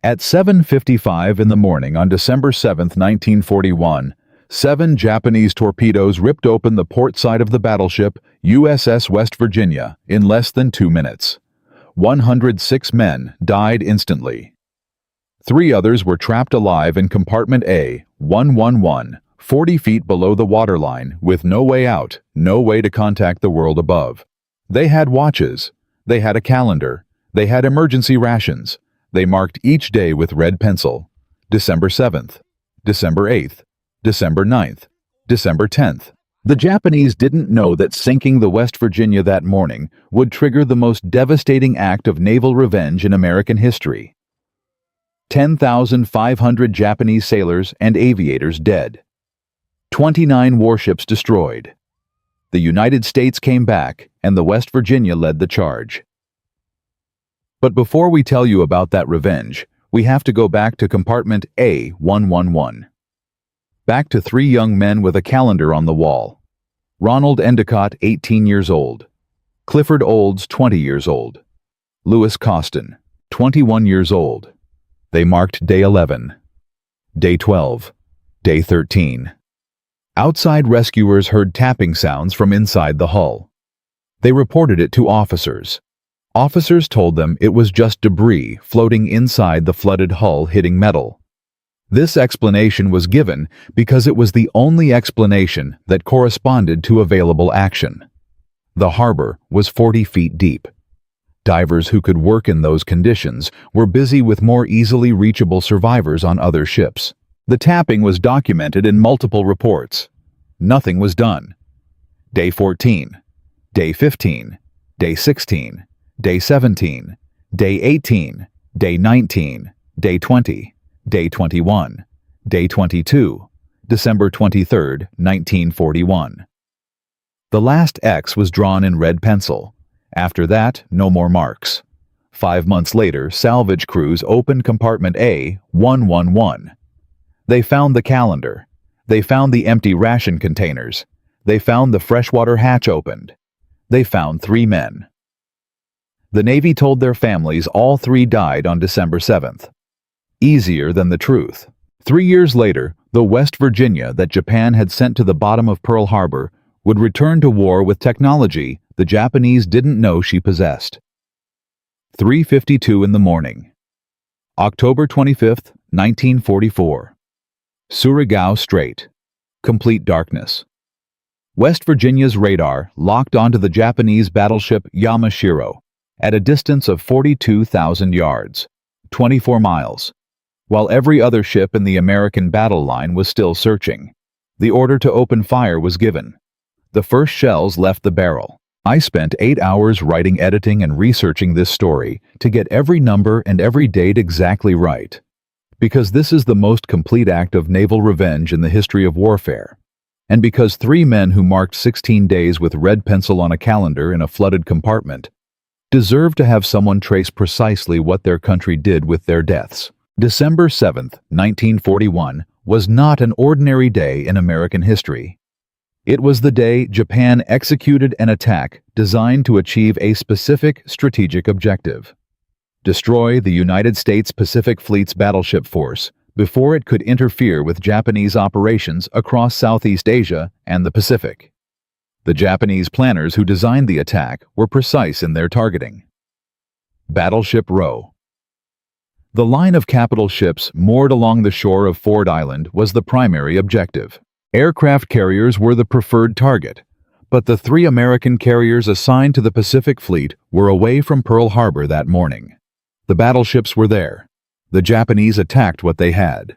At 7:55 in the morning on December 7, 1941, 7 Japanese torpedoes ripped open the port side of the battleship USS West Virginia in less than 2 minutes. 106 men died instantly. 3 others were trapped alive in compartment A-111, 40 feet below the waterline, with no way out, no way to contact the world above. They had watches. They had a calendar. They had emergency rations. They marked each day with red pencil. December 7th, December 8th, December 9th, December 10th. The Japanese didn't know that sinking the West Virginia that morning would trigger the most devastating act of naval revenge in American history. 10,500 Japanese sailors and aviators dead. 29 warships destroyed. The United States came back, and the West Virginia led the charge. But before we tell you about that revenge, we have to go back to compartment A-111. Back to 3 young men with a calendar on the wall. Ronald Endicott, 18 years old. Clifford Olds, 20 years old. Lewis Costin, 21 years old. They marked day 11, day 12, day 13. Outside rescuers heard tapping sounds from inside the hull. They reported it to officers. Officers told them it was just debris floating inside the flooded hull hitting metal. This explanation was given because it was the only explanation that corresponded to available action. The harbor was 40 feet deep. Divers who could work in those conditions were busy with more easily reachable survivors on other ships. The tapping was documented in multiple reports. Nothing was done. Day 14, day 15, day 16, day 17, day 18, day 19, day 20, day 21, day 22, December 23, 1941. The last X was drawn in red pencil. After that, no more marks. 5 months later, salvage crews opened compartment A-111. They found the calendar. They found the empty ration containers. They found the freshwater hatch opened. They found 3 men. The Navy told their families all 3 died on December 7th. Easier than the truth. 3 years later, the West Virginia that Japan had sent to the bottom of Pearl Harbor would return to war with technology the Japanese didn't know she possessed. 3:52 in the morning. October 25th, 1944. Surigao Strait. Complete darkness. West Virginia's radar locked onto the Japanese battleship Yamashiro at a distance of 42,000 yards, 24 miles, while every other ship in the American battle line was still searching. The order to open fire was given. The first shells left the barrel. I spent 8 hours writing, editing, and researching this story to get every number and every date exactly right, because this is the most complete act of naval revenge in the history of warfare, and because 3 men who marked 16 days with red pencil on a calendar in a flooded compartment deserve to have someone trace precisely what their country did with their deaths. December 7th, 1941 was not an ordinary day in American history. It was the day Japan executed an attack designed to achieve a specific strategic objective: destroy the United States Pacific Fleet's battleship force before it could interfere with Japanese operations across Southeast Asia and the Pacific. The Japanese planners who designed the attack were precise in their targeting. Battleship Row. The line of capital ships moored along the shore of Ford Island was the primary objective. Aircraft carriers were the preferred target, but the 3 American carriers assigned to the Pacific Fleet were away from Pearl Harbor that morning. The battleships were there. The Japanese attacked what they had.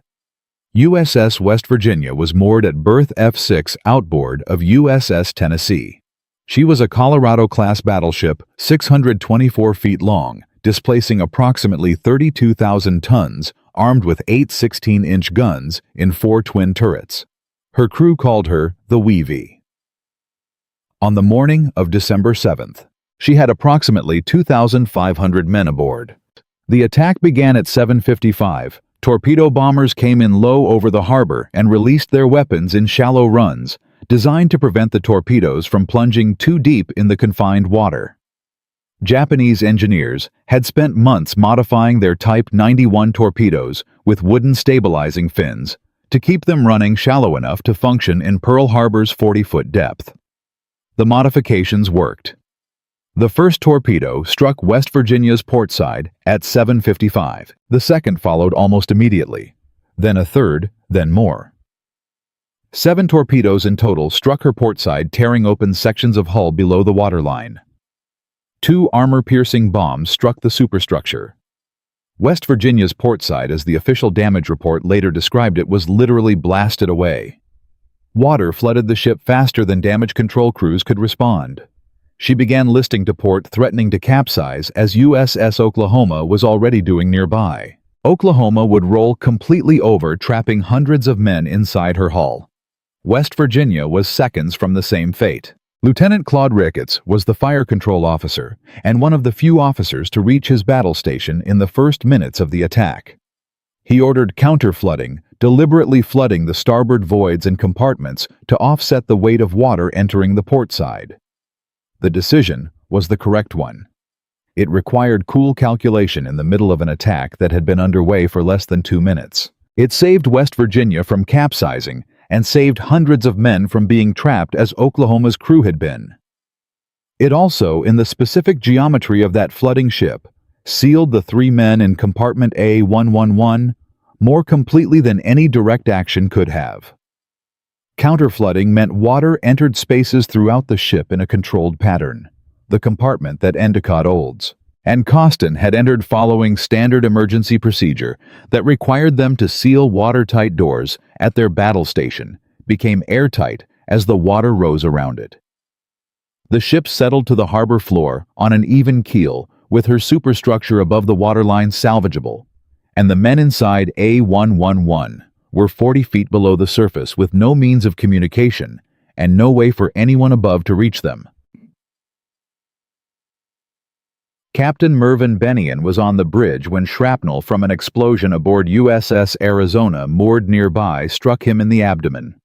USS West Virginia was moored at berth F6 outboard of USS Tennessee. She was a Colorado-class battleship 624 feet long, displacing approximately 32,000 tons, armed with 8 16-inch guns in 4 twin turrets. Her crew called her the Weavy. On the morning of December 7th, she had approximately 2,500 men aboard. The attack began at 7:55. Torpedo bombers came in low over the harbor and released their weapons in shallow runs, designed to prevent the torpedoes from plunging too deep in the confined water. Japanese engineers had spent months modifying their Type 91 torpedoes with wooden stabilizing fins to keep them running shallow enough to function in Pearl Harbor's 40-foot depth. The modifications worked. The first torpedo struck West Virginia's port side at 7:55. The second followed almost immediately, then a third, then more. 7 torpedoes in total struck her port side, tearing open sections of hull below the waterline. 2 armor-piercing bombs struck the superstructure. West Virginia's port side, as the official damage report later described it, was literally blasted away. Water flooded the ship faster than damage control crews could respond. She began listing to port, threatening to capsize, as USS Oklahoma was already doing nearby. Oklahoma would roll completely over, trapping hundreds of men inside her hull. West Virginia was seconds from the same fate. Lieutenant Claude Ricketts was the fire control officer and one of the few officers to reach his battle station in the first minutes of the attack. He ordered counter-flooding, deliberately flooding the starboard voids and compartments to offset the weight of water entering the port side. The decision was the correct one. It required cool calculation in the middle of an attack that had been underway for less than 2 minutes. It saved West Virginia from capsizing and saved hundreds of men from being trapped as Oklahoma's crew had been. It also, in the specific geometry of that flooding ship, sealed the 3 men in compartment A111 more completely than any direct action could have. Counterflooding meant water entered spaces throughout the ship in a controlled pattern, the compartment that Endicott holds, and Costin had entered following standard emergency procedure that required them to seal watertight doors at their battle station, became airtight as the water rose around it. The ship settled to the harbor floor on an even keel, with her superstructure above the waterline salvageable, and the men inside A111 were 40 feet below the surface with no means of communication and no way for anyone above to reach them. Captain Mervyn Bennion was on the bridge when shrapnel from an explosion aboard USS Arizona moored nearby struck him in the abdomen.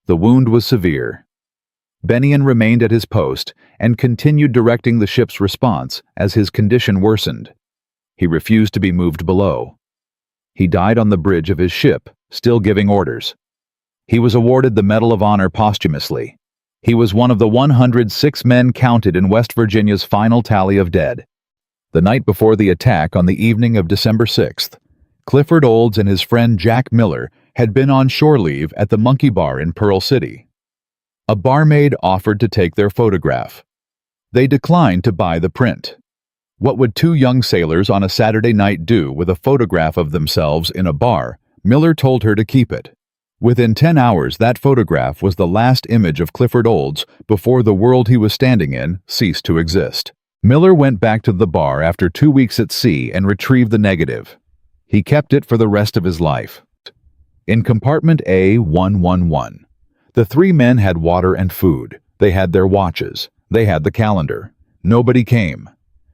The wound was severe. Bennion remained at his post and continued directing the ship's response as his condition worsened. He refused to be moved below. He died on the bridge of his ship, still giving orders. He was awarded the Medal of Honor posthumously. He was one of the 106 men counted in West Virginia's final tally of dead. The night before the attack, on the evening of December 6th, Clifford Olds and his friend Jack Miller had been on shore leave at the Monkey Bar in Pearl City. A barmaid offered to take their photograph. They declined to buy the print. What would 2 young sailors on a Saturday night do with a photograph of themselves in a bar? Miller told her to keep it. Within 10 hours, that photograph was the last image of Clifford Olds before the world he was standing in ceased to exist. Miller went back to the bar after 2 weeks at sea and retrieved the negative. He kept it for the rest of his life. In compartment A111, the 3 men had water and food. They had their watches. They had the calendar. Nobody came.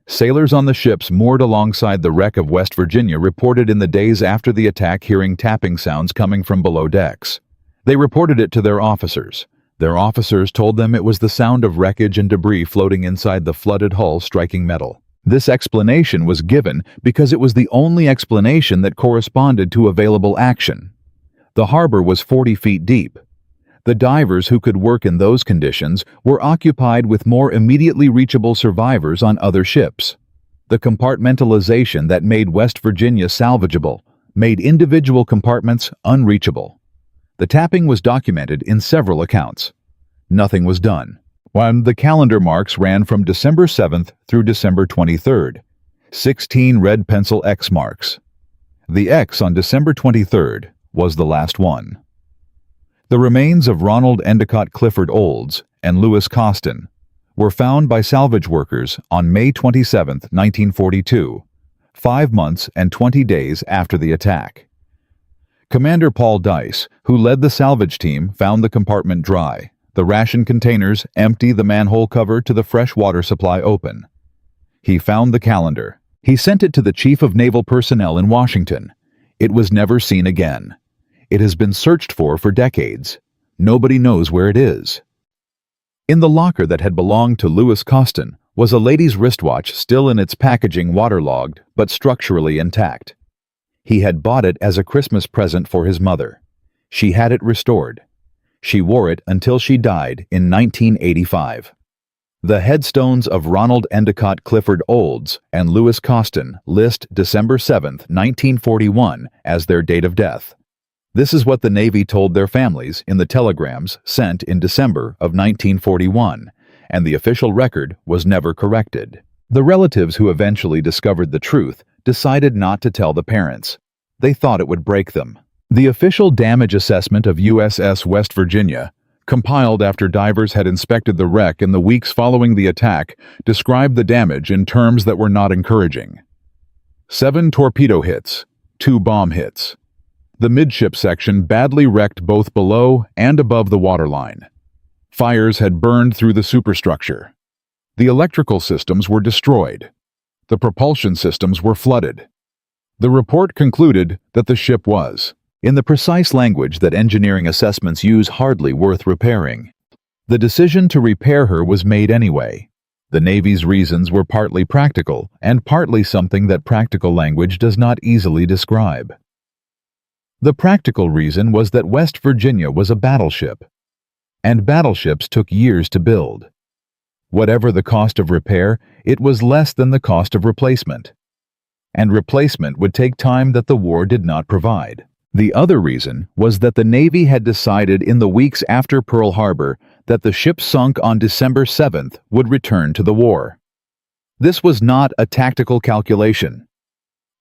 Sailors on the ships moored alongside the wreck of West Virginia reported in the days after the attack hearing tapping sounds coming from below decks. They reported it to their officers. Their officers told them it was the sound of wreckage and debris floating inside the flooded hull striking metal. This explanation was given because it was the only explanation that corresponded to available action. The harbor was 40 feet deep. The divers who could work in those conditions were occupied with more immediately reachable survivors on other ships. The compartmentalization that made West Virginia salvageable made individual compartments unreachable. The tapping was documented in several accounts. Nothing was done. When the calendar marks ran from December 7th through December 23rd, 16 red pencil X marks. The X on December 23rd was the last one. The remains of Ronald Endicott Clifford Olds and Louis Costin were found by salvage workers on May 27, 1942, 5 months and 20 days after the attack. Commander Paul Dice, who led the salvage team, found the compartment dry, the ration containers empty, the manhole cover to the fresh water supply open. He found the calendar. He sent it to the Chief of Naval Personnel in Washington. It was never seen again. It has been searched for decades. Nobody knows where it is. In the locker that had belonged to Louis Costin was a lady's wristwatch still in its packaging waterlogged but structurally intact. He had bought it as a Christmas present for his mother. She had it restored. She wore it until she died in 1985. The headstones of Ronald Endicott Clifford Olds and Louis Costin list December 7, 1941 as their date of death. This is what the Navy told their families in the telegrams sent in December of 1941, and the official record was never corrected. The relatives who eventually discovered the truth decided not to tell the parents. They thought it would break them. The official damage assessment of USS West Virginia, compiled after divers had inspected the wreck in the weeks following the attack, described the damage in terms that were not encouraging. 7 torpedo hits, 2 bomb hits. The midship section badly wrecked both below and above the waterline. Fires had burned through the superstructure. The electrical systems were destroyed. The propulsion systems were flooded. The report concluded that the ship was, in the precise language that engineering assessments use, hardly worth repairing. The decision to repair her was made anyway. The Navy's reasons were partly practical and partly something that practical language does not easily describe. The practical reason was that West Virginia was a battleship, and battleships took years to build. Whatever the cost of repair, it was less than the cost of replacement. And replacement would take time that the war did not provide. The other reason was that the Navy had decided in the weeks after Pearl Harbor that the ship sunk on December 7th would return to the war. This was not a tactical calculation.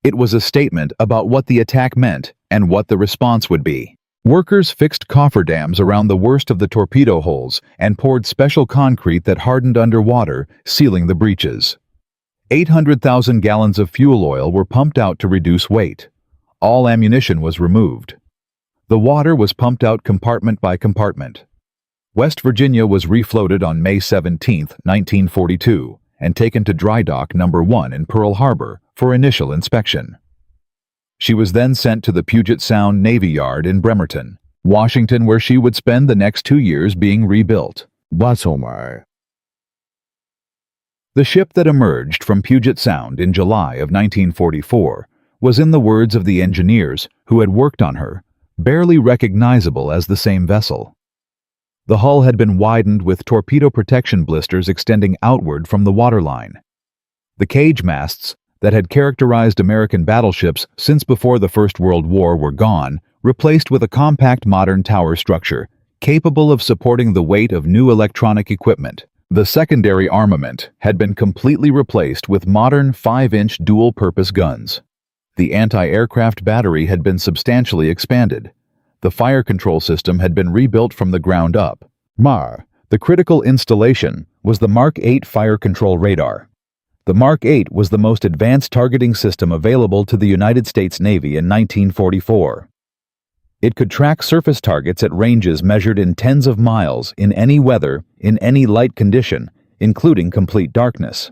It was a statement about what the attack meant and what the response would be. Workers fixed cofferdams around the worst of the torpedo holes and poured special concrete that hardened underwater, sealing the breaches. 800,000 gallons of fuel oil were pumped out to reduce weight. All ammunition was removed. The water was pumped out compartment by compartment. West Virginia was refloated on May 17, 1942, and taken to Dry Dock No. 1 in Pearl Harbor for initial inspection. She was then sent to the Puget Sound Navy Yard in Bremerton, Washington, where she would spend the next 2 years being rebuilt. The ship that emerged from Puget Sound in July of 1944 was, in the words of the engineers who had worked on her, barely recognizable as the same vessel. The hull had been widened with torpedo protection blisters extending outward from the waterline. The cage masts that had characterized American battleships since before the First World War were gone, replaced with a compact modern tower structure capable of supporting the weight of new electronic equipment. The secondary armament had been completely replaced with modern 5-inch dual-purpose guns. The anti-aircraft battery had been substantially expanded. The fire control system had been rebuilt from the ground up. The critical installation was the Mark 8 fire control radar. The Mark 8 was the most advanced targeting system available to the United States Navy in 1944. It could track surface targets at ranges measured in tens of miles in any weather, in any light condition, including complete darkness.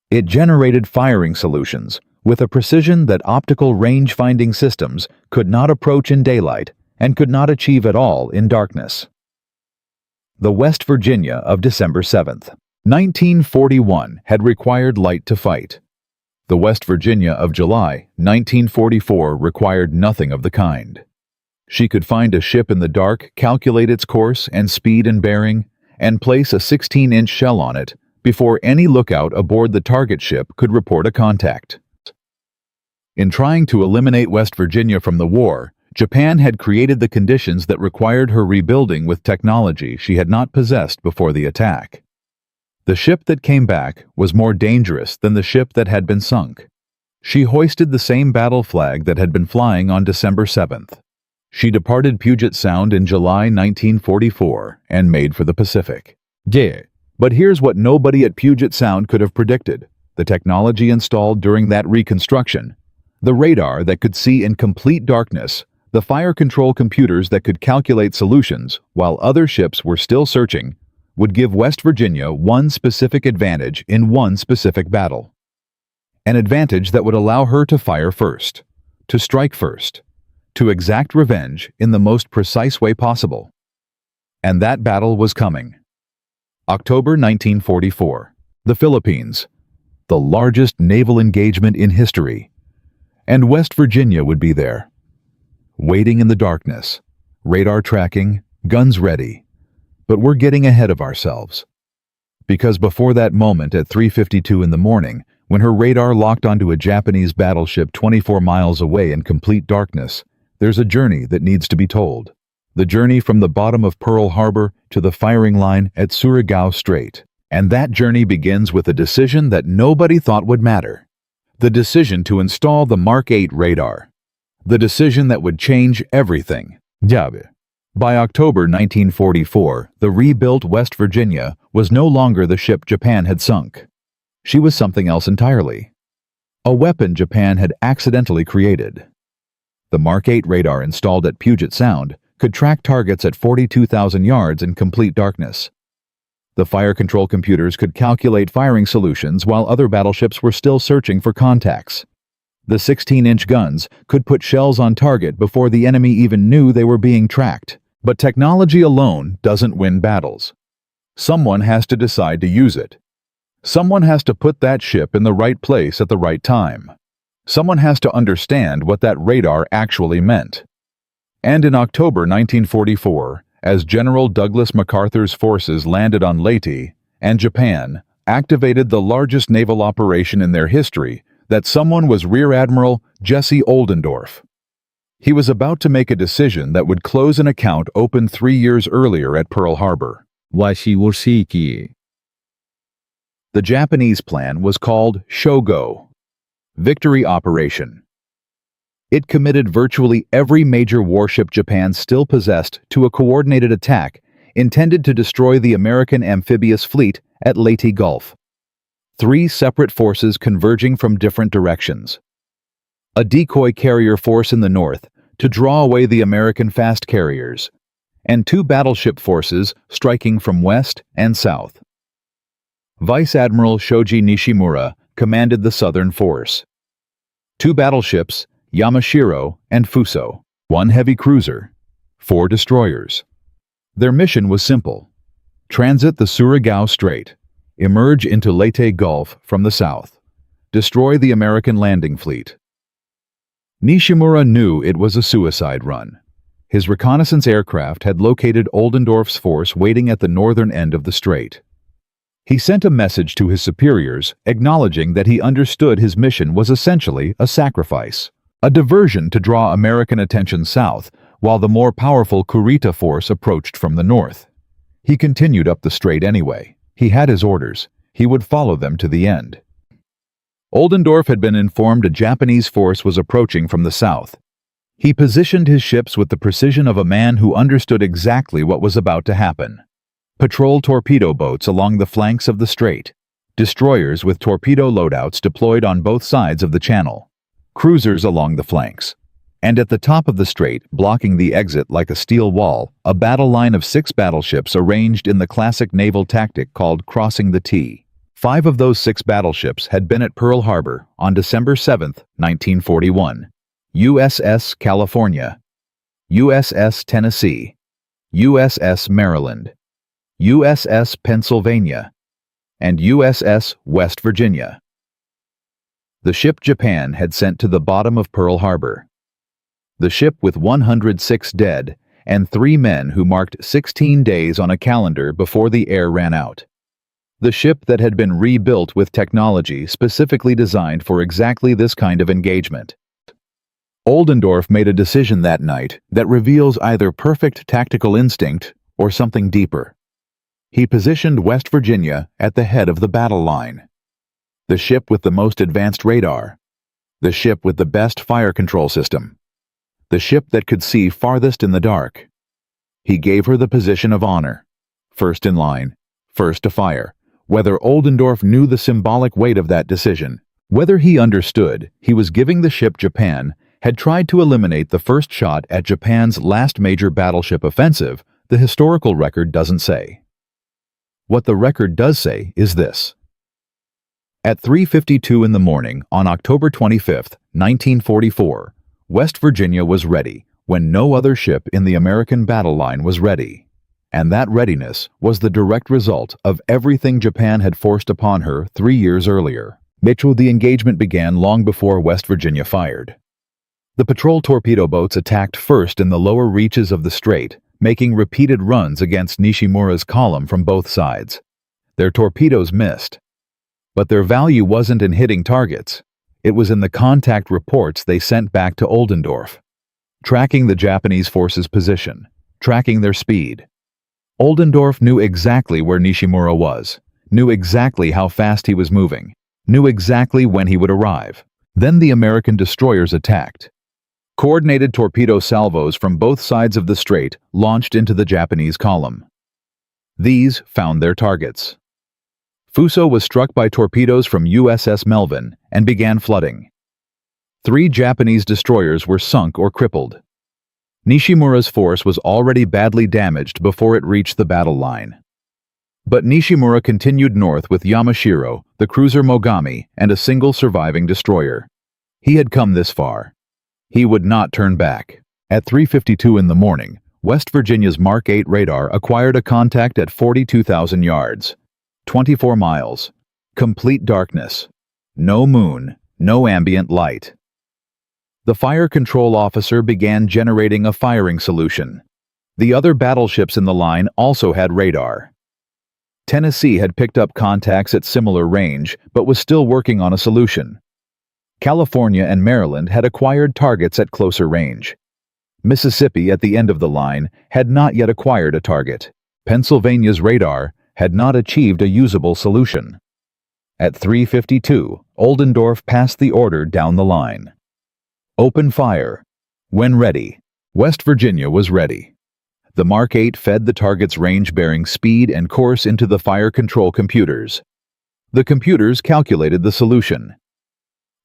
It generated firing solutions with a precision that optical range-finding systems could not approach in daylight and could not achieve at all in darkness. The West Virginia of December 7th, 1941 had required light to fight. The West Virginia of July 1944 required nothing of the kind. She could find a ship in the dark, calculate its course and speed and bearing, and place a 16-inch shell on it before any lookout aboard the target ship could report a contact. In trying to eliminate West Virginia from the war, Japan had created the conditions that required her rebuilding with technology she had not possessed before the attack. The ship that came back was more dangerous than the ship that had been sunk. She hoisted the same battle flag that had been flying on December 7th. She departed Puget Sound in July 1944 and made for the Pacific. But here's what nobody at Puget Sound could have predicted: the technology installed during that reconstruction, the radar that could see in complete darkness, the fire control computers that could calculate solutions while other ships were still searching, would give West Virginia one specific advantage in one specific battle. An advantage that would allow her to fire first, to strike first, to exact revenge in the most precise way possible. And that battle was coming. October 1944. the Philippines, the largest naval engagement in history, and West Virginia would be there, waiting in the darkness, radar tracking, guns ready. But we're getting ahead of ourselves. Because before that moment at 3:52 in the morning, when her radar locked onto a Japanese battleship 24 miles away in complete darkness, there's a journey that needs to be told. The journey from the bottom of Pearl Harbor to the firing line at Surigao Strait. And that journey begins with a decision that nobody thought would matter. The decision to install the Mark 8 radar. The decision that would change everything. By October 1944, the rebuilt West Virginia was no longer the ship Japan had sunk. She was something else entirely. A weapon Japan had accidentally created. The Mark 8 radar installed at Puget Sound could track targets at 42,000 yards in complete darkness. The fire control computers could calculate firing solutions while other battleships were still searching for contacts. The 16-inch guns could put shells on target before the enemy even knew they were being tracked. But technology alone doesn't win battles. Someone has to decide to use it. Someone has to put that ship in the right place at the right time. Someone has to understand what that radar actually meant. And in October 1944, as General Douglas MacArthur's forces landed on Leyte, and Japan activated the largest naval operation in their history, that someone was Rear Admiral Jesse Oldendorf. He was about to make a decision that would close an account opened 3 years earlier at Pearl Harbor. The Japanese plan was called Shogo, Victory Operation. It committed virtually every major warship Japan still possessed to a coordinated attack intended to destroy the American amphibious fleet at Leyte Gulf. 3 separate forces converging from different directions. A decoy carrier force in the north to draw away the American fast carriers, and 2 battleship forces striking from west and south. Vice Admiral Shoji Nishimura commanded the southern force. 2 battleships, Yamashiro and Fuso, 1 heavy cruiser, 4 destroyers. Their mission was simple: transit the Surigao Strait, emerge into Leyte Gulf from the south, destroy the American landing fleet. Nishimura knew it was a suicide run. His reconnaissance aircraft had located Oldendorf's force waiting at the northern end of the strait. He sent a message to his superiors acknowledging that he understood his mission was essentially a sacrifice, a diversion to draw American attention south while the more powerful Kurita force approached from the north. He continued up the strait anyway. He had his orders. He would follow them to the end. Oldendorf had been informed a Japanese force was approaching from the south. He positioned his ships with the precision of a man who understood exactly what was about to happen. Patrol torpedo boats along the flanks of the strait, destroyers with torpedo loadouts deployed on both sides of the channel, cruisers along the flanks, and at the top of the strait, blocking the exit like a steel wall, a battle line of 6 battleships arranged in the classic naval tactic called crossing the T. 5 of those 6 battleships had been at Pearl Harbor on December 7, 1941. USS California, USS Tennessee, USS Maryland, USS Pennsylvania, and USS West Virginia. The ship Japan had sent to the bottom of Pearl Harbor. The ship with 106 dead and 3 men who marked 16 days on a calendar before the air ran out. The ship that had been rebuilt with technology specifically designed for exactly this kind of engagement. Oldendorf made a decision that night that reveals either perfect tactical instinct or something deeper. He positioned West Virginia at the head of the battle line. The ship with the most advanced radar. The ship with the best fire control system. The ship that could see farthest in the dark. He gave her the position of honor. First in line, first to fire. Whether Oldendorf knew the symbolic weight of that decision, whether he understood he was giving the ship Japan had tried to eliminate the first shot at Japan's last major battleship offensive, the historical record doesn't say. What the record does say is this. At 3:52 in the morning on October 25, 1944, West Virginia was ready when no other ship in the American battle line was ready. And that readiness was the direct result of everything Japan had forced upon her 3 years earlier. The engagement began long before West Virginia fired. The patrol torpedo boats attacked first in the lower reaches of the strait, making repeated runs against Nishimura's column from both sides. Their torpedoes missed. But their value wasn't in hitting targets. It was in the contact reports they sent back to Oldendorf, tracking the Japanese forces' position, tracking their speed. Oldendorf knew exactly where Nishimura was, knew exactly how fast he was moving, knew exactly when he would arrive. Then the American destroyers attacked. Coordinated torpedo salvos from both sides of the strait launched into the Japanese column. These found their targets. Fuso was struck by torpedoes from USS Melvin and began flooding. 3 Japanese destroyers were sunk or crippled. Nishimura's force was already badly damaged before it reached the battle line. But Nishimura continued north with Yamashiro, the cruiser Mogami, and a single surviving destroyer. He had come this far. He would not turn back. At 3:52 in the morning, West Virginia's Mark 8 radar acquired a contact at 42,000 yards. 24 miles. Complete darkness. No moon, no ambient light. The fire control officer began generating a firing solution. The other battleships in the line also had radar. Tennessee had picked up contacts at similar range, but was still working on a solution. California and Maryland had acquired targets at closer range. Mississippi, at the end of the line, had not yet acquired a target. Pennsylvania's radar had not achieved a usable solution. At 3:52, Oldendorf passed the order down the line. Open fire. When ready. West Virginia was ready. The Mark 8 fed the target's range-bearing speed and course into the fire control computers. The computers calculated the solution.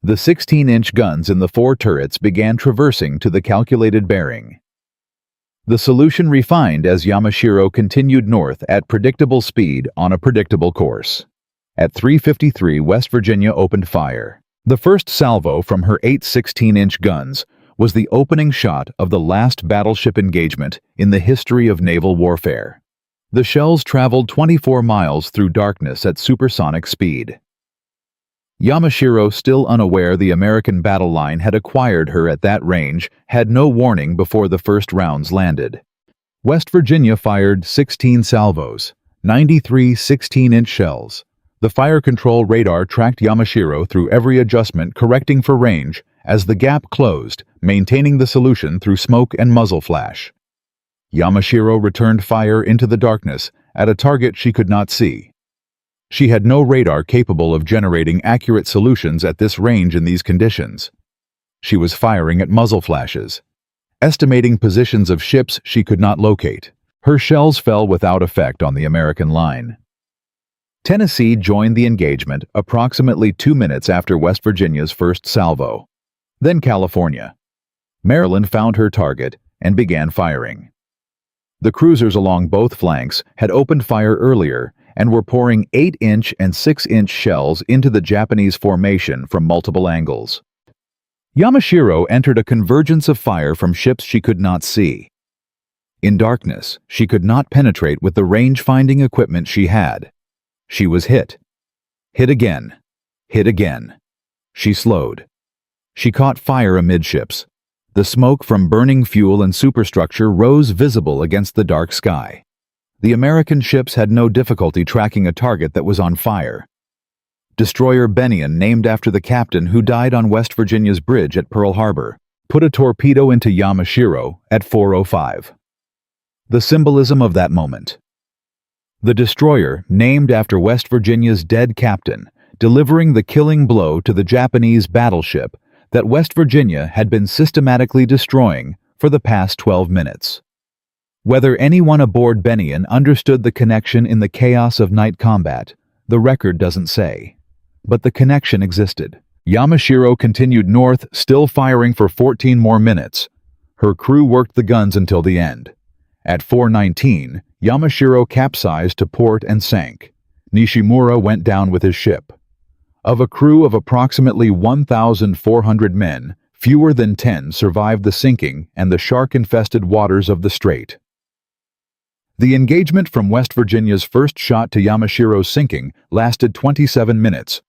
The 16-inch guns in the 4 turrets began traversing to the calculated bearing. The solution refined as Yamashiro continued north at predictable speed on a predictable course. At 3:53, West Virginia opened fire. The first salvo from her 8 16-inch guns was the opening shot of the last battleship engagement in the history of naval warfare. The shells traveled 24 miles through darkness at supersonic speed. Yamashiro, still unaware the American battle line had acquired her at that range, had no warning before the first rounds landed. West Virginia fired 16 salvos, 93 16-inch shells. The fire control radar tracked Yamashiro through every adjustment, correcting for range as the gap closed, maintaining the solution through smoke and muzzle flash. Yamashiro returned fire into the darkness at a target she could not see. She had no radar capable of generating accurate solutions at this range in these conditions. She was firing at muzzle flashes, estimating positions of ships she could not locate. Her shells fell without effect on the American line. Tennessee joined the engagement approximately 2 minutes after West Virginia's first salvo. Then California. Maryland found her target and began firing. The cruisers along both flanks had opened fire earlier and were pouring 8-inch and 6-inch shells into the Japanese formation from multiple angles. Yamashiro entered a convergence of fire from ships she could not see. In darkness, she could not penetrate with the range-finding equipment she had. She was hit. Hit again. Hit again. She slowed. She caught fire amidships. The smoke from burning fuel and superstructure rose visible against the dark sky. The American ships had no difficulty tracking a target that was on fire. Destroyer Benion, named after the captain who died on West Virginia's bridge at Pearl Harbor, put a torpedo into Yamashiro at 4:05. The symbolism of that moment. The destroyer, named after West Virginia's dead captain, delivering the killing blow to the Japanese battleship that West Virginia had been systematically destroying for the past 12 minutes. Whether anyone aboard Benion understood the connection in the chaos of night combat, the record doesn't say. But the connection existed. Yamashiro continued north, still firing for 14 more minutes. Her crew worked the guns until the end. At 4:19, Yamashiro capsized to port and sank. Nishimura went down with his ship. Of a crew of approximately 1,400 men, fewer than 10 survived the sinking and the shark-infested waters of the strait. The engagement from West Virginia's first shot to Yamashiro's sinking lasted 27 minutes.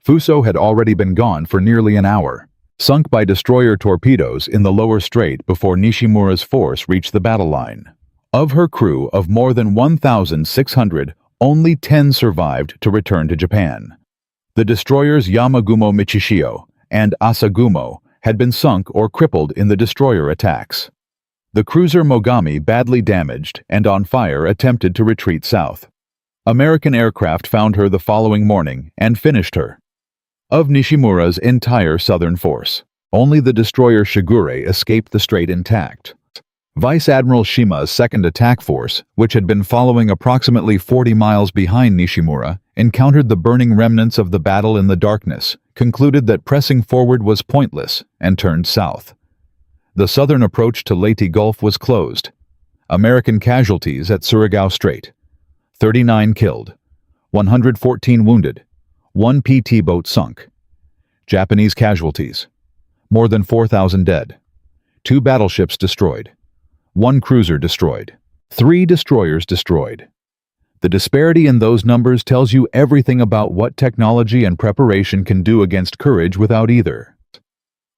Fuso had already been gone for nearly an hour, sunk by destroyer torpedoes in the lower strait before Nishimura's force reached the battle line. Of her crew of more than 1,600, only 10 survived to return to Japan. The destroyers Yamagumo Michishio and Asagumo had been sunk or crippled in the destroyer attacks. The cruiser Mogami, badly damaged and on fire, attempted to retreat south. American aircraft found her the following morning and finished her. Of Nishimura's entire southern force, only the destroyer Shigure escaped the strait intact. Vice Admiral Shima's second attack force, which had been following approximately 40 miles behind Nishimura, encountered the burning remnants of the battle in the darkness, concluded that pressing forward was pointless, and turned south. The southern approach to Leyte Gulf was closed. American casualties at Surigao Strait: 39 killed, 114 wounded, 1 PT boat sunk. Japanese casualties: more than 4,000 dead, 2 battleships destroyed, 1 cruiser destroyed, 3 destroyers destroyed. The disparity in those numbers tells you everything about what technology and preparation can do against courage without either.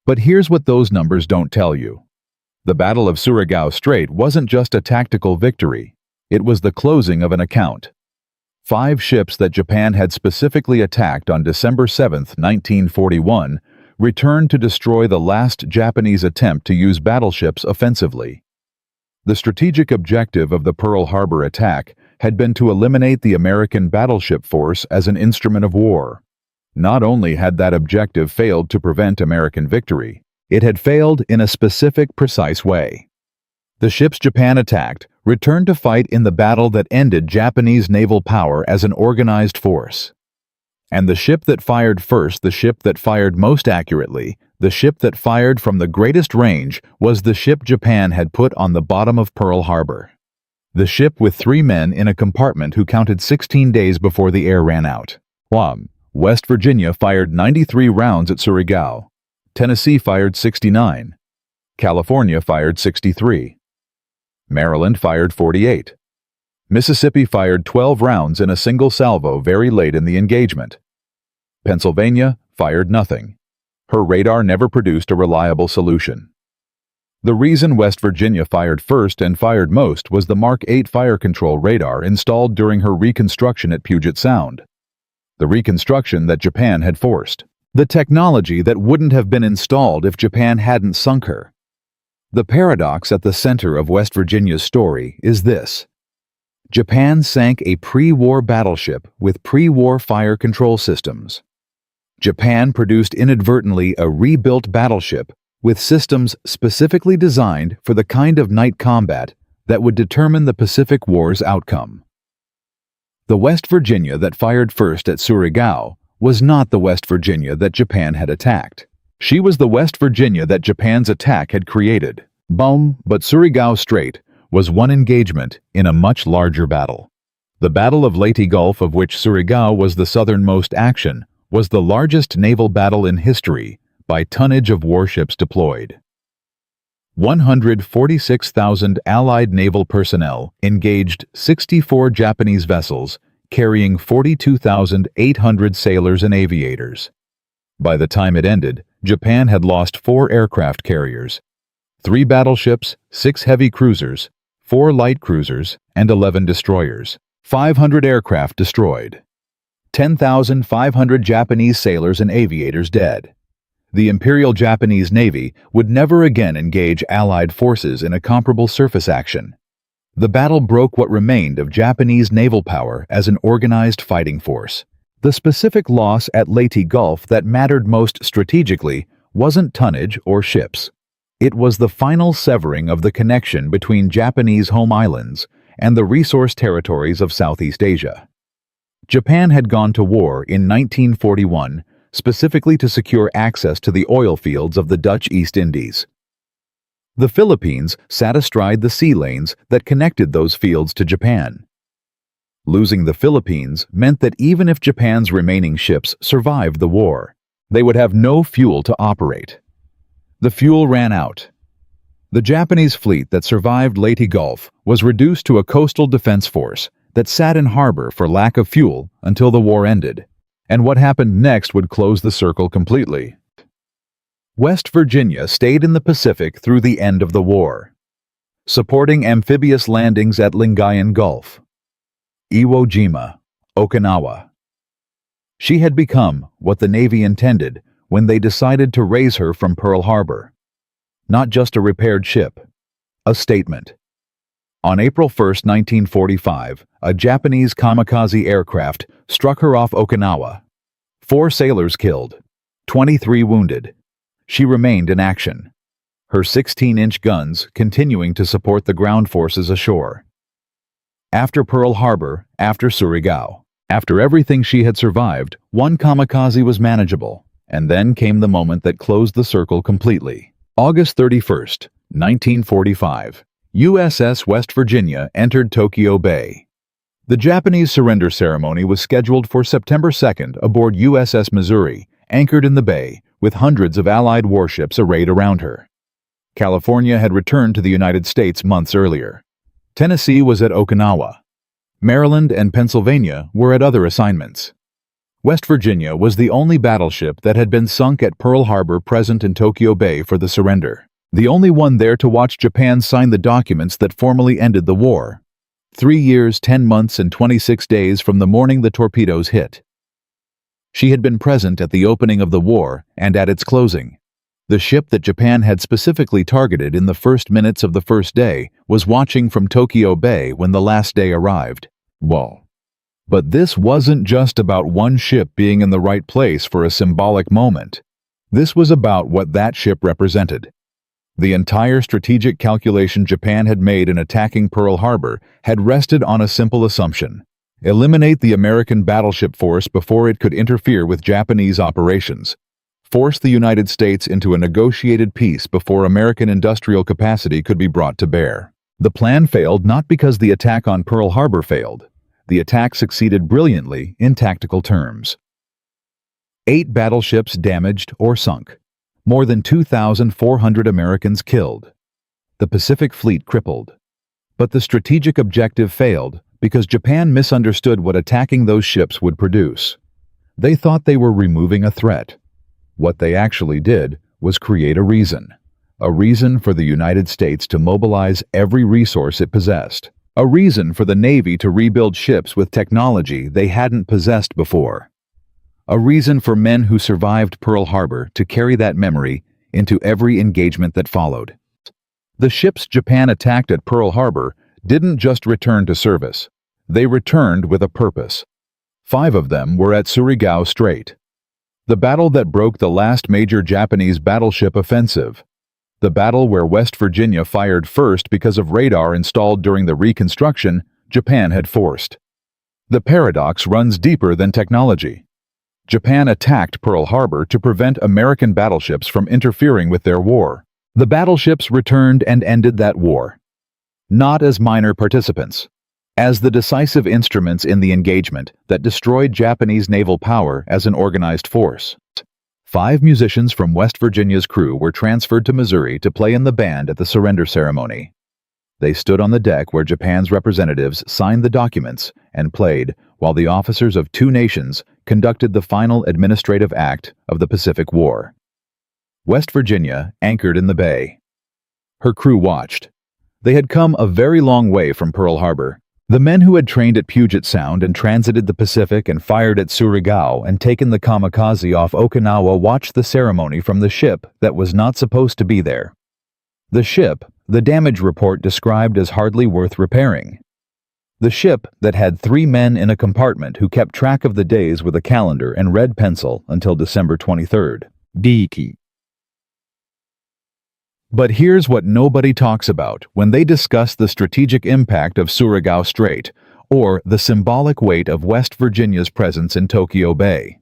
But here's what those numbers don't tell you. The Battle of Surigao Strait wasn't just a tactical victory, it was the closing of an account. 5 ships that Japan had specifically attacked on December 7, 1941, returned to destroy the last Japanese attempt to use battleships offensively. The strategic objective of the Pearl Harbor attack had been to eliminate the American battleship force as an instrument of war. Not only had that objective failed to prevent American victory, it had failed in a specific, precise way. The ships Japan attacked returned to fight in the battle that ended Japanese naval power as an organized force. And the ship that fired first, the ship that fired most accurately, the ship that fired from the greatest range, was the ship Japan had put on the bottom of Pearl Harbor. The ship with 3 men in a compartment who counted 16 days before the air ran out. West Virginia fired 93 rounds at Surigao. Tennessee fired 69. California fired 63. Maryland fired 48. Mississippi fired 12 rounds in a single salvo very late in the engagement. Pennsylvania fired nothing. Her radar never produced a reliable solution. The reason West Virginia fired first and fired most was the Mark 8 fire control radar installed during her reconstruction at Puget Sound. The reconstruction that Japan had forced. The technology that wouldn't have been installed if Japan hadn't sunk her. The paradox at the center of West Virginia's story is this. Japan sank a pre-war battleship with pre-war fire control systems. Japan produced inadvertently a rebuilt battleship with systems specifically designed for the kind of night combat that would determine the Pacific War's outcome. The West Virginia that fired first at Surigao was not the West Virginia that Japan had attacked. She was the West Virginia that Japan's attack had created. But Surigao Strait was one engagement in a much larger battle. The Battle of Leyte Gulf, of which Surigao was the southernmost action, was the largest naval battle in history by tonnage of warships deployed. 146,000 Allied naval personnel engaged 64 Japanese vessels carrying 42,800 sailors and aviators. By the time it ended, Japan had lost 4 aircraft carriers, 3 battleships, 6 heavy cruisers, 4 light cruisers, and 11 destroyers. 500 aircraft destroyed. 10,500 Japanese sailors and aviators dead. The Imperial Japanese Navy would never again engage Allied forces in a comparable surface action. The battle broke what remained of Japanese naval power as an organized fighting force. The specific loss at Leyte Gulf that mattered most strategically wasn't tonnage or ships. It was the final severing of the connection between Japanese home islands and the resource territories of Southeast Asia. Japan had gone to war in 1941 specifically to secure access to the oil fields of the Dutch East Indies. The Philippines sat astride the sea lanes that connected those fields to Japan. Losing the Philippines meant that even if Japan's remaining ships survived the war, they would have no fuel to operate. The fuel ran out. The Japanese fleet that survived Leyte Gulf was reduced to a coastal defense force that sat in harbor for lack of fuel until the war ended. And what happened next would close the circle completely. West Virginia stayed in the Pacific through the end of the war, supporting amphibious landings at Lingayen Gulf, Iwo Jima, Okinawa. She had become what the Navy intended when they decided to raise her from Pearl Harbor. Not just a repaired ship, a statement. On April 1, 1945, a Japanese kamikaze aircraft struck her off Okinawa. 4 sailors killed, 23 wounded. She remained in action, her 16-inch guns continuing to support the ground forces ashore. After Pearl Harbor, after Surigao, after everything she had survived, one kamikaze was manageable, and then came the moment that closed the circle completely. August 31, 1945, USS West Virginia entered Tokyo Bay. The Japanese surrender ceremony was scheduled for September 2nd aboard USS Missouri, anchored in the bay, with hundreds of Allied warships arrayed around her. California had returned to the United States months earlier. Tennessee was at Okinawa. Maryland and Pennsylvania were at other assignments. West Virginia was the only battleship that had been sunk at Pearl Harbor present in Tokyo Bay for the surrender. The only one there to watch Japan sign the documents that formally ended the war. 3 years, 10 months, and 26 days from the morning the torpedoes hit. She had been present at the opening of the war and at its closing. The ship that Japan had specifically targeted in the first minutes of the first day was watching from Tokyo Bay when the last day arrived. Whoa. But this wasn't just about one ship being in the right place for a symbolic moment. This was about what that ship represented. The entire strategic calculation Japan had made in attacking Pearl Harbor had rested on a simple assumption: eliminate the American battleship force before it could interfere with Japanese operations. Force the United States into a negotiated peace before American industrial capacity could be brought to bear. The plan failed not because the attack on Pearl Harbor failed. The attack succeeded brilliantly in tactical terms. 8 battleships damaged or sunk. More than 2,400 Americans killed. The Pacific Fleet crippled. But the strategic objective failed because Japan misunderstood what attacking those ships would produce. They thought they were removing a threat. What they actually did was create a reason for the United States to mobilize every resource it possessed. A reason for the Navy to rebuild ships with technology they hadn't possessed before. A reason for men who survived Pearl Harbor to carry that memory into every engagement that followed. The ships Japan attacked at Pearl Harbor didn't just return to service. They returned with a purpose. 5 of them were at Surigao Strait. The battle that broke the last major Japanese battleship offensive. The battle where West Virginia fired first because of radar installed during the reconstruction Japan had forced. The paradox runs deeper than technology. Japan attacked Pearl Harbor to prevent American battleships from interfering with their war. The battleships returned and ended that war. Not as minor participants, as the decisive instruments in the engagement that destroyed Japanese naval power as an organized force. 5 musicians from West Virginia's crew were transferred to Missouri to play in the band at the surrender ceremony. They stood on the deck where Japan's representatives signed the documents and played while the officers of 2 nations conducted the final administrative act of the Pacific War. West Virginia anchored in the bay. Her crew watched. They had come a very long way from Pearl Harbor. The men who had trained at Puget Sound and transited the Pacific and fired at Surigao and taken the kamikaze off Okinawa watched the ceremony from the ship that was not supposed to be there. The ship the damage report described as hardly worth repairing. The ship that had 3 men in a compartment who kept track of the days with a calendar and red pencil until December 23rd. Diki. But here's what nobody talks about when they discuss the strategic impact of Surigao Strait, or the symbolic weight of West Virginia's presence in Tokyo Bay.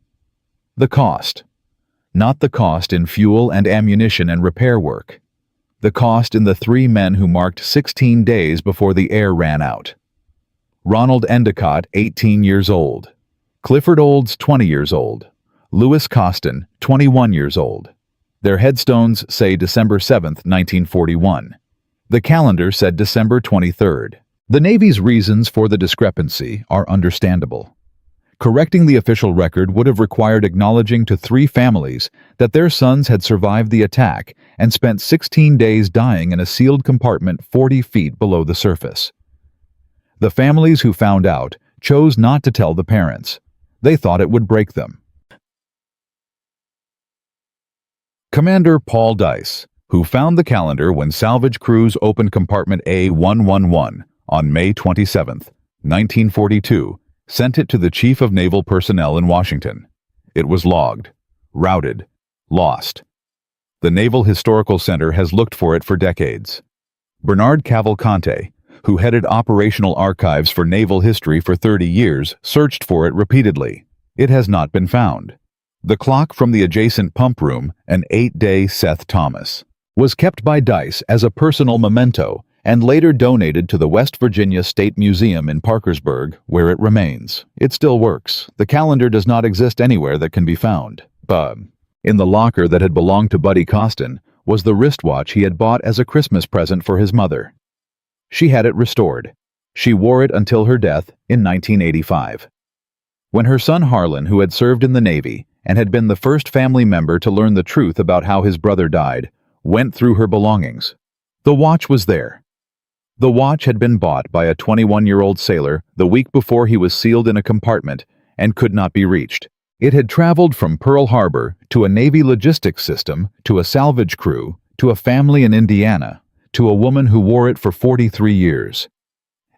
The cost. Not the cost in fuel and ammunition and repair work. The cost in the 3 men who marked 16 days before the air ran out. Ronald Endicott, 18 years old. Clifford Olds, 20 years old. Louis Costin, 21 years old. Their headstones say December 7, 1941. The calendar said December 23rd. The Navy's reasons for the discrepancy are understandable. Correcting the official record would have required acknowledging to 3 families that their sons had survived the attack and spent 16 days dying in a sealed compartment 40 feet below the surface. The families who found out chose not to tell the parents. They thought it would break them. Commander Paul Dice, who found the calendar when salvage crews opened compartment A111 on May 27, 1942, sent it to the Chief of Naval Personnel in Washington. It was logged, routed, lost. The Naval Historical Center has looked for it for decades. Bernard Cavalcante, who headed operational archives for naval history for 30 years, searched for it repeatedly. It has not been found. The clock from the adjacent pump room, an 8-day Seth Thomas, was kept by Dice as a personal memento and later donated to the West Virginia State Museum in Parkersburg, where it remains. It still works. The calendar does not exist anywhere that can be found. But in the locker that had belonged to Buddy Costin was the wristwatch he had bought as a Christmas present for his mother. She had it restored. She wore it until her death in 1985. When her son Harlan, who had served in the Navy and had been the first family member to learn the truth about how his brother died, went through her belongings, the watch was there. The watch had been bought by a 21-year-old sailor the week before he was sealed in a compartment and could not be reached. It had traveled from Pearl Harbor to a Navy logistics system, to a salvage crew, to a family in Indiana, to a woman who wore it for 43 years.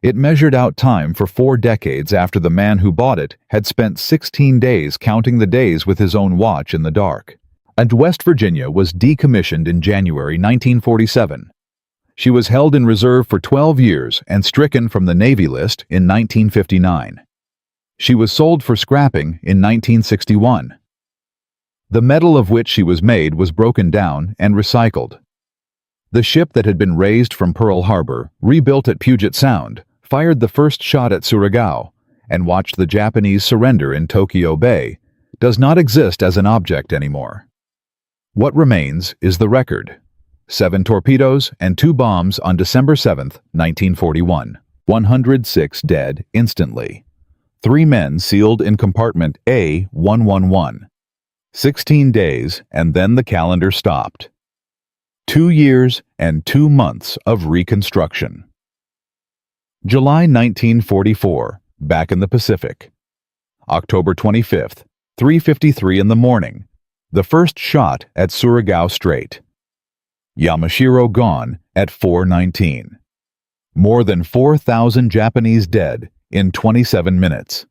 It measured out time for 4 decades after the man who bought it had spent 16 days counting the days with his own watch in the dark. And West Virginia was decommissioned in January 1947. She was held in reserve for 12 years and stricken from the Navy list in 1959. She was sold for scrapping in 1961. The metal of which she was made was broken down and recycled. The ship that had been raised from Pearl Harbor, rebuilt at Puget Sound, fired the first shot at Surigao, and watched the Japanese surrender in Tokyo Bay, does not exist as an object anymore. What remains is the record. 7 torpedoes and 2 bombs on December 7, 1941. 106 dead instantly. 3 men sealed in compartment A111. 16 days, and then the calendar stopped. 2 years and 2 months of reconstruction. July 1944, back in the Pacific. October 25th, 3:53 in the morning. The first shot at Surigao Strait. Yamashiro gone at 4:19. More than 4,000 Japanese dead in 27 minutes.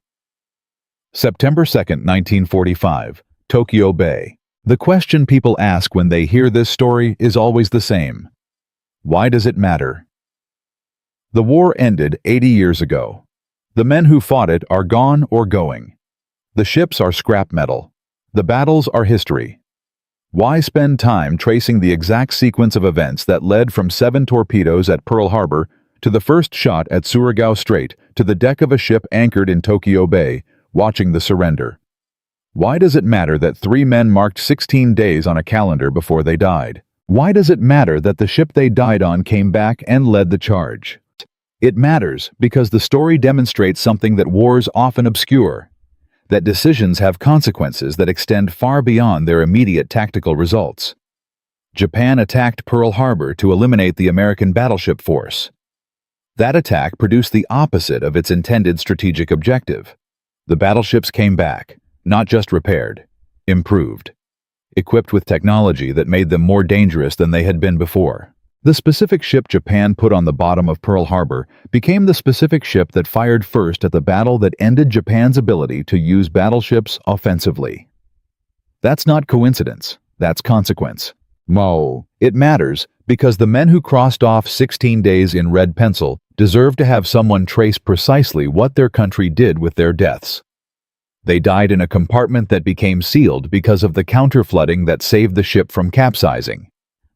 September 2nd, 1945, Tokyo Bay. The question people ask when they hear this story is always the same. Why does it matter? The war ended 80 years ago. The men who fought it are gone or going. The ships are scrap metal. The battles are history. Why spend time tracing the exact sequence of events that led from 7 torpedoes at Pearl Harbor to the first shot at Surigao Strait to the deck of a ship anchored in Tokyo Bay, watching the surrender? Why does it matter that 3 men marked 16 days on a calendar before they died? Why does it matter that the ship they died on came back and led the charge? It matters because the story demonstrates something that wars often obscure, that decisions have consequences that extend far beyond their immediate tactical results. Japan attacked Pearl Harbor to eliminate the American battleship force. That attack produced the opposite of its intended strategic objective. The battleships came back, not just repaired, improved, equipped with technology that made them more dangerous than they had been before. The specific ship Japan put on the bottom of Pearl Harbor became the specific ship that fired first at the battle that ended Japan's ability to use battleships offensively. That's not coincidence, that's consequence. It matters because the men who crossed off 16 days in red pencil deserve to have someone trace precisely what their country did with their deaths. They died in a compartment that became sealed because of the counterflooding that saved the ship from capsizing.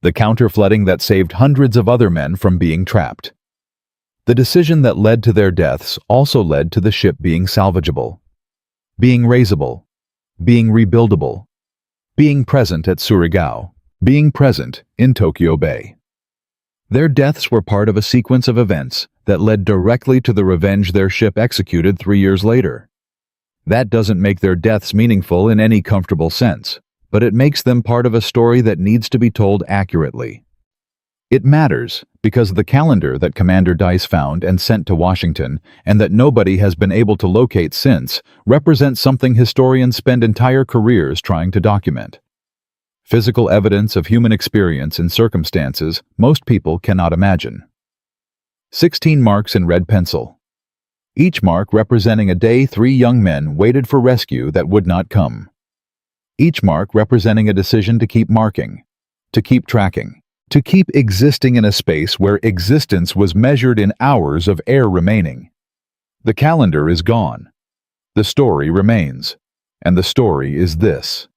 The counterflooding that saved hundreds of other men from being trapped. The decision that led to their deaths also led to the ship being salvageable, being raisable, being rebuildable, being present at Surigao, being present in Tokyo Bay. Their deaths were part of a sequence of events that led directly to the revenge their ship executed 3 years later. That doesn't make their deaths meaningful in any comfortable sense, but it makes them part of a story that needs to be told accurately. It matters because the calendar that Commander Dice found and sent to Washington, and that nobody has been able to locate since, represents something historians spend entire careers trying to document. Physical evidence of human experience in circumstances most people cannot imagine. 16 marks in red pencil. Each mark representing a day 3 young men waited for rescue that would not come. Each mark representing a decision to keep marking, to keep tracking, to keep existing in a space where existence was measured in hours of air remaining. The calendar is gone. The story remains. And the story is this.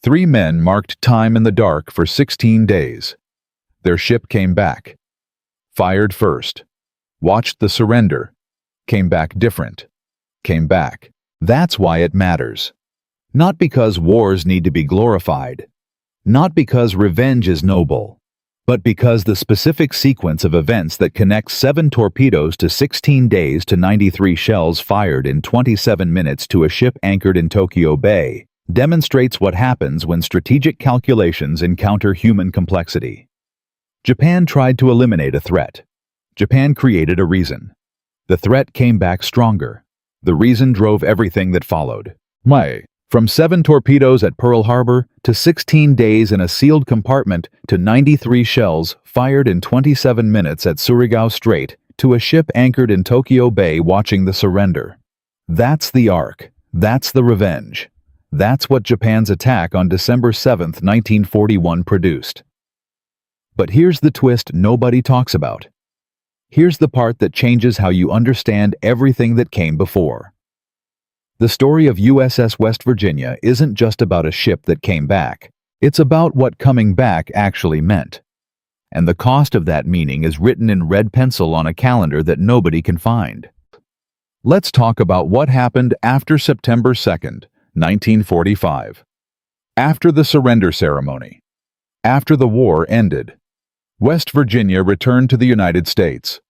3 men marked time in the dark for 16 days. Their ship came back. Fired first. Watched the surrender. Came back different. Came back. That's why it matters. Not because wars need to be glorified. Not because revenge is noble. But because the specific sequence of events that connects 7 torpedoes to 16 days to 93 shells fired in 27 minutes to a ship anchored in Tokyo Bay demonstrates what happens when strategic calculations encounter human complexity. Japan tried to eliminate a threat. Japan created a reason. The threat came back stronger. The reason drove everything that followed. From 7 torpedoes at Pearl Harbor to 16 days in a sealed compartment to 93 shells fired in 27 minutes at Surigao Strait to a ship anchored in Tokyo Bay watching the surrender. That's the arc. That's the revenge. That's what Japan's attack on December 7, 1941 produced. But here's the twist nobody talks about. Here's the part that changes how you understand everything that came before. The story of USS West Virginia isn't just about a ship that came back. It's about what coming back actually meant. And the cost of that meaning is written in red pencil on a calendar that nobody can find. Let's talk about what happened after September 2nd, 1945. After the surrender ceremony. After the war ended. West Virginia returned to the United States.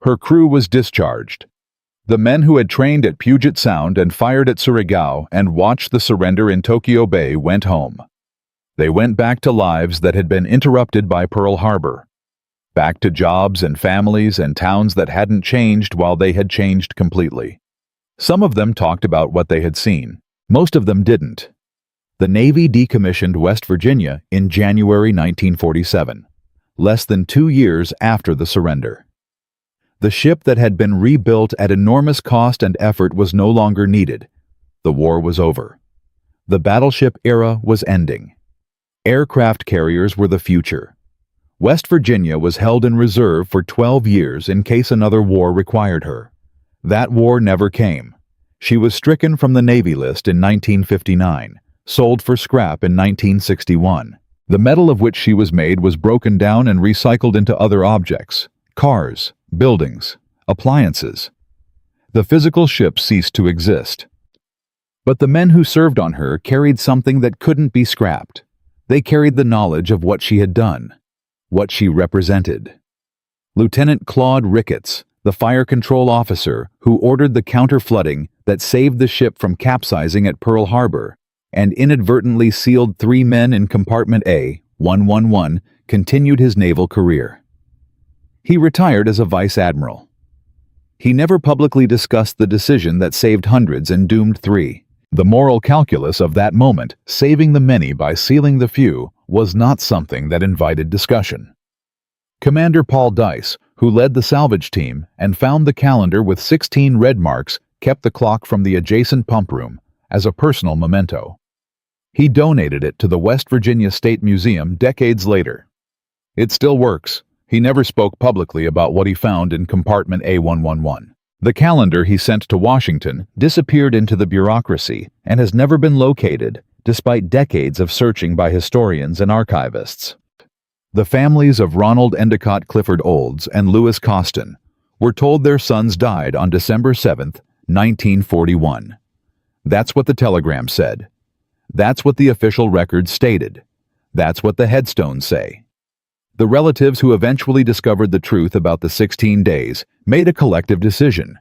Her crew was discharged. The men who had trained at Puget Sound and fired at Surigao and watched the surrender in Tokyo Bay went home. They went back to lives that had been interrupted by Pearl Harbor. Back to jobs and families and towns that hadn't changed while they had changed completely. Some of them talked about what they had seen. Most of them didn't. The Navy decommissioned West Virginia in January 1947, less than 2 years after the surrender. The ship that had been rebuilt at enormous cost and effort was no longer needed. The war was over. The battleship era was ending. Aircraft carriers were the future. West Virginia was held in reserve for 12 years in case another war required her. That war never came. She was stricken from the Navy list in 1959, sold for scrap in 1961. The metal of which she was made was broken down and recycled into other objects, cars, buildings, appliances. The physical ship ceased to exist. But the men who served on her carried something that couldn't be scrapped. They carried the knowledge of what she had done, what she represented. Lieutenant Claude Ricketts, the fire control officer who ordered the counter-flooding that saved the ship from capsizing at Pearl Harbor and inadvertently sealed 3 men in compartment A-111, continued his naval career. He retired as a vice admiral. He never publicly discussed the decision that saved hundreds and doomed 3. The moral calculus of that moment, saving the many by sealing the few, was not something that invited discussion. Commander Paul Dice, who led the salvage team and found the calendar with 16 red marks, kept the clock from the adjacent pump room as a personal memento. He donated it to the West Virginia State Museum decades later. It still works. He never spoke publicly about what he found in compartment A111. The calendar he sent to Washington disappeared into the bureaucracy and has never been located, despite decades of searching by historians and archivists. The families of Ronald Endicott Clifford Olds and Louis Costin were told their sons died on December 7, 1941. That's what the telegram said. That's what the official records stated. That's what the headstones say. The relatives who eventually discovered the truth about the 16 days made a collective decision.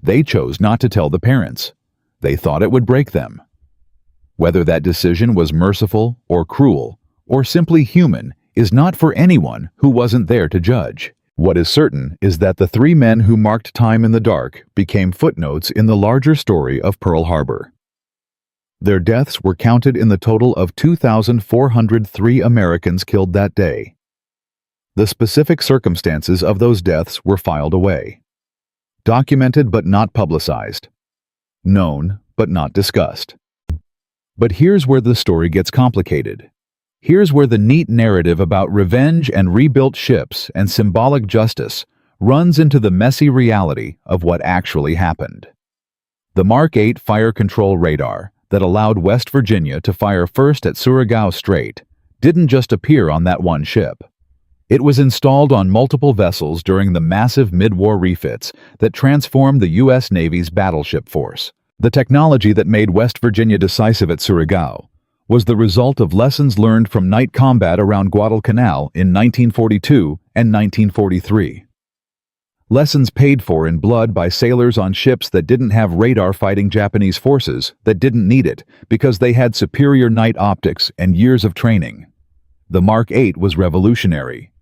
They chose not to tell the parents. They thought it would break them. Whether that decision was merciful or cruel or simply human is not for anyone who wasn't there to judge. What is certain is that the 3 men who marked time in the dark became footnotes in the larger story of Pearl Harbor. Their deaths were counted in the total of 2,403 Americans killed that day. The specific circumstances of those deaths were filed away. Documented but not publicized. Known but not discussed. But here's where the story gets complicated. Here's where the neat narrative about revenge and rebuilt ships and symbolic justice runs into the messy reality of what actually happened. The Mark 8 fire control radar that allowed West Virginia to fire first at Surigao Strait didn't just appear on that one ship. It was installed on multiple vessels during the massive mid-war refits that transformed the U.S. Navy's battleship force. The technology that made West Virginia decisive at Surigao was the result of lessons learned from night combat around Guadalcanal in 1942 and 1943. Lessons paid for in blood by sailors on ships that didn't have radar fighting Japanese forces that didn't need it because they had superior night optics and years of training. The Mark 8 was revolutionary.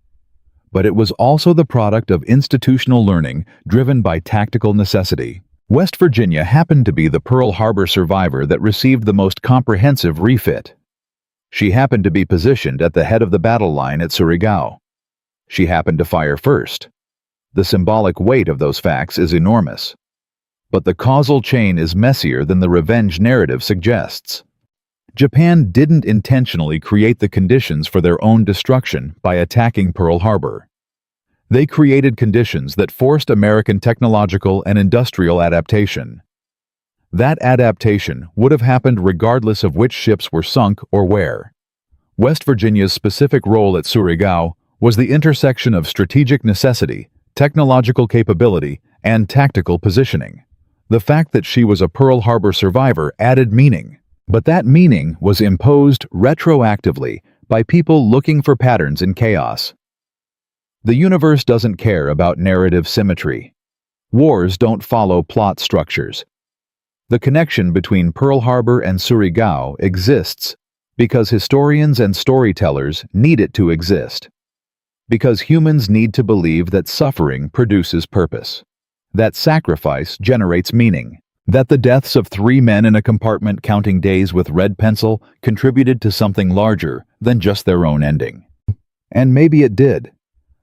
But it was also the product of institutional learning driven by tactical necessity. West Virginia happened to be the Pearl Harbor survivor that received the most comprehensive refit. She happened to be positioned at the head of the battle line at Surigao. She happened to fire first. The symbolic weight of those facts is enormous. But the causal chain is messier than the revenge narrative suggests. Japan didn't intentionally create the conditions for their own destruction by attacking Pearl Harbor. They created conditions that forced American technological and industrial adaptation. That adaptation would have happened regardless of which ships were sunk or where. West Virginia's specific role at Surigao was the intersection of strategic necessity, technological capability, and tactical positioning. The fact that she was a Pearl Harbor survivor added meaning. But that meaning was imposed retroactively by people looking for patterns in chaos. The universe doesn't care about narrative symmetry. Wars don't follow plot structures. The connection between Pearl Harbor and Surigao exists because historians and storytellers need it to exist. Because humans need to believe that suffering produces purpose. That sacrifice generates meaning. That the deaths of 3 men in a compartment counting days with red pencil contributed to something larger than just their own ending. And maybe it did.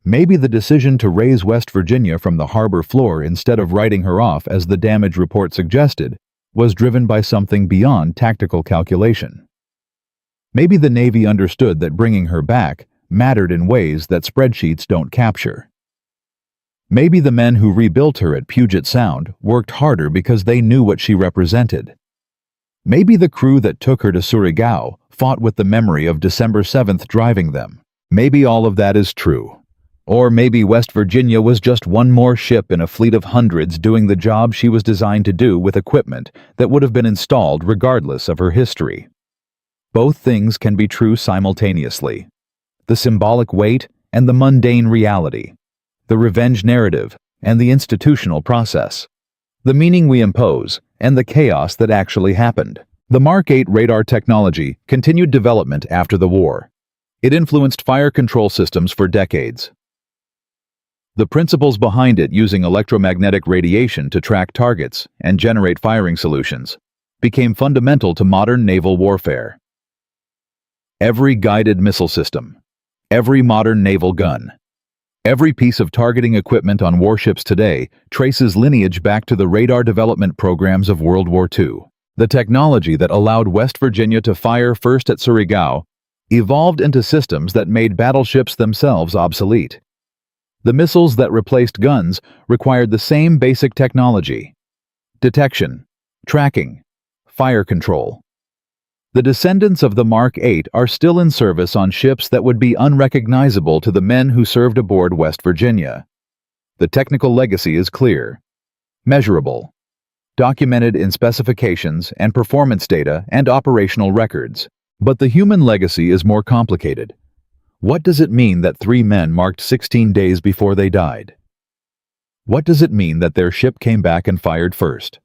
Maybe the decision to raise West Virginia from the harbor floor instead of writing her off as the damage report suggested was driven by something beyond tactical calculation. Maybe the Navy understood that bringing her back mattered in ways that spreadsheets don't capture. Maybe the men who rebuilt her at Puget Sound worked harder because they knew what she represented. Maybe the crew that took her to Surigao fought with the memory of December 7th driving them. Maybe all of that is true. Or maybe West Virginia was just one more ship in a fleet of hundreds doing the job she was designed to do with equipment that would have been installed regardless of her history. Both things can be true simultaneously. The symbolic weight and the mundane reality. The revenge narrative and the institutional process. The meaning we impose and the chaos that actually happened. The Mark 8 radar technology continued development after the war. It influenced fire control systems for decades. The principles behind it using electromagnetic radiation to track targets and generate firing solutions became fundamental to modern naval warfare. Every guided missile system, every modern naval gun, every piece of targeting equipment on warships today traces lineage back to the radar development programs of World War II. The technology that allowed West Virginia to fire first at Surigao evolved into systems that made battleships themselves obsolete. The missiles that replaced guns required the same basic technology: detection, tracking, fire control. The descendants of the Mark 8 are still in service on ships that would be unrecognizable to the men who served aboard West Virginia. The technical legacy is clear, measurable, documented in specifications and performance data and operational records. But the human legacy is more complicated. What does it mean that 3 men marked 16 days before they died? What does it mean that their ship came back and fired first?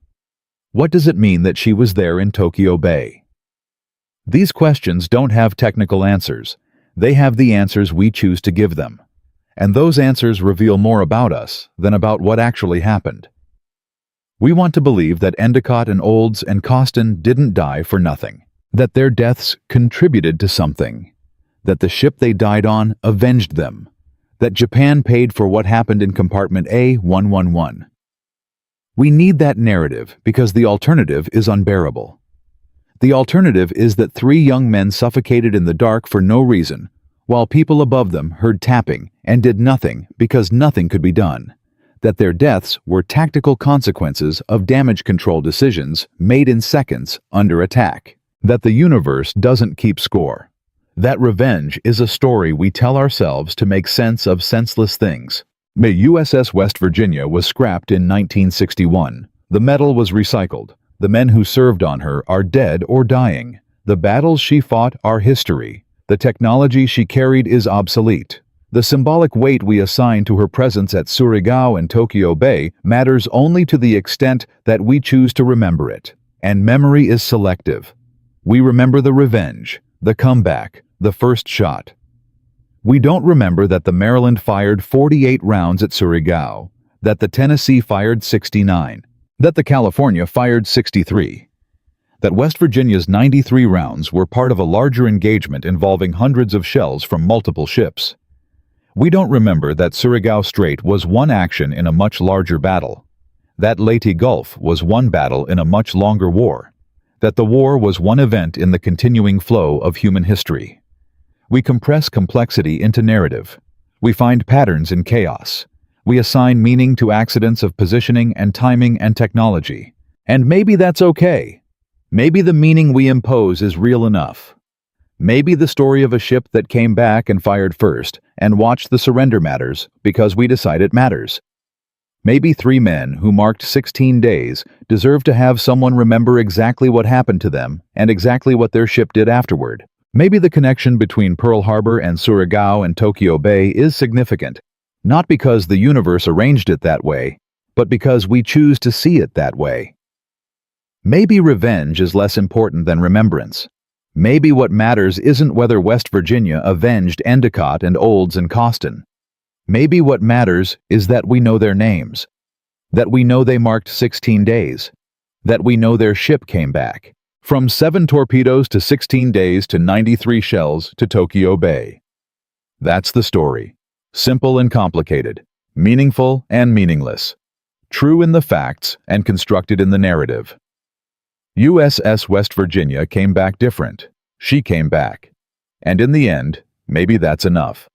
What does it mean that she was there in Tokyo Bay? These questions don't have technical answers. They have the answers we choose to give them. And those answers reveal more about us than about what actually happened. We want to believe that Endicott and Olds and Costin didn't die for nothing, that their deaths contributed to something, that the ship they died on avenged them, that Japan paid for what happened in compartment A111. We need that narrative because the alternative is unbearable. The alternative is that 3 young men suffocated in the dark for no reason, while people above them heard tapping and did nothing because nothing could be done, that their deaths were tactical consequences of damage control decisions made in seconds under attack, that the universe doesn't keep score, that revenge is a story we tell ourselves to make sense of senseless things. The USS West Virginia was scrapped in 1961. The metal was recycled. The men who served on her are dead or dying. The battles she fought are history. The technology she carried is obsolete. The symbolic weight we assign to her presence at Surigao and Tokyo Bay matters only to the extent that we choose to remember it. And memory is selective. We remember the revenge, the comeback, the first shot. We don't remember that the Maryland fired 48 rounds at Surigao, that the Tennessee fired 69, that the California fired 63, that West Virginia's 93 rounds were part of a larger engagement involving hundreds of shells from multiple ships. We don't remember that Surigao Strait was one action in a much larger battle, that Leyte Gulf was one battle in a much longer war, that the war was one event in the continuing flow of human history. We compress complexity into narrative. We find patterns in chaos. We assign meaning to accidents of positioning and timing and technology. And maybe that's okay. Maybe the meaning we impose is real enough. Maybe the story of a ship that came back and fired first and watched the surrender matters because we decide it matters. Maybe 3 men who marked 16 days deserve to have someone remember exactly what happened to them and exactly what their ship did afterward. Maybe the connection between Pearl Harbor and Surigao and Tokyo Bay is significant, not because the universe arranged it that way, but because we choose to see it that way. Maybe revenge is less important than remembrance. Maybe what matters isn't whether West Virginia avenged Endicott and Olds and Costin. Maybe what matters is that we know their names, that we know they marked 16 days, that we know their ship came back. From 7 torpedoes to 16 days to 93 shells to Tokyo Bay. That's the story. Simple and complicated, meaningful and meaningless, true in the facts and constructed in the narrative. USS West Virginia came back different. She came back. And in the end, maybe that's enough.